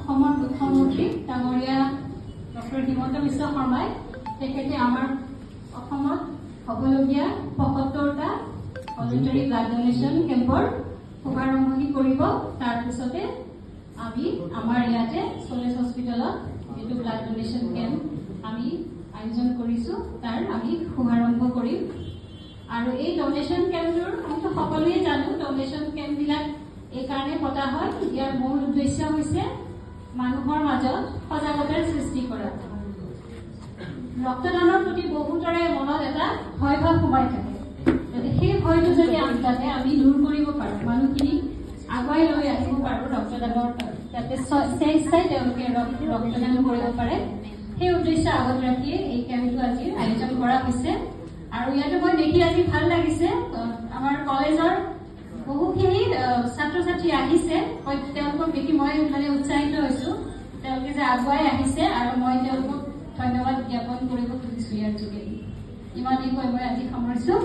অসমৰ মুখ্যমন্ত্ৰী ডাঙৰীয়া ডক্টৰ হিমন্ত বিশ্ব শৰ্মাই তেখেতে আমাৰ অসমত হ'বলগীয়া ৭৫টা ভলেণ্টাৰী ব্লাড ডনেশ্যন কেম্পৰ শুভাৰম্ভণি কৰিব। তাৰপিছতে আমি আমাৰ ইয়াতে চলেজ হস্পিটেলত যিটো ব্লাড ডনেশ্যন কেম্প আমি আয়োজন কৰিছোঁ তাৰ আমি শুভাৰম্ভ কৰিম। আৰু এই ডনেশ্যন কেম্পটোৰ আমিতো সকলোৱে জানো ডনেশ্যন কেম্পবিলাক এইকাৰণে পতা হয়, ইয়াৰ মূল উদ্দেশ্য হৈছে মানুহৰ মাজত সজাগতাৰ সৃষ্টি কৰা। ৰক্তদানৰ প্ৰতি বহুতৰে মনত এটা ভয় ভাৱ সোমাই থাকে, সেই ভয়টো যদি যাতে আমি দূৰ কৰিব পাৰোঁ, মানুহখিনি আগুৱাই লৈ আহিব পাৰোঁ ৰক্তদানৰ, যাতে স্বেচ্ছাই তেওঁলোকে ৰক্তদান কৰিব পাৰে, সেই উদ্দেশ্য আগত ৰাখিয়ে এই কেম্পটো আজি আয়োজন কৰা হৈছে। আৰু ইয়াতে মই দেখি আজি ভাল লাগিছে, আমাৰ কলেজৰ বহুখিনি ছাত্ৰ ছাত্ৰী আহিছে, তেওঁলোকক দেখি মই উৎসাহিত হৈছোঁ, তেওঁলোকে যে আগুৱাই আহিছে আৰু মই তেওঁলোকক ধন্যবাদ জ্ঞাপন কৰিব খুজিছোঁ ইয়াৰ যোগেদি। ইমানেই কৈ মই আজি সামৰিছোঁ।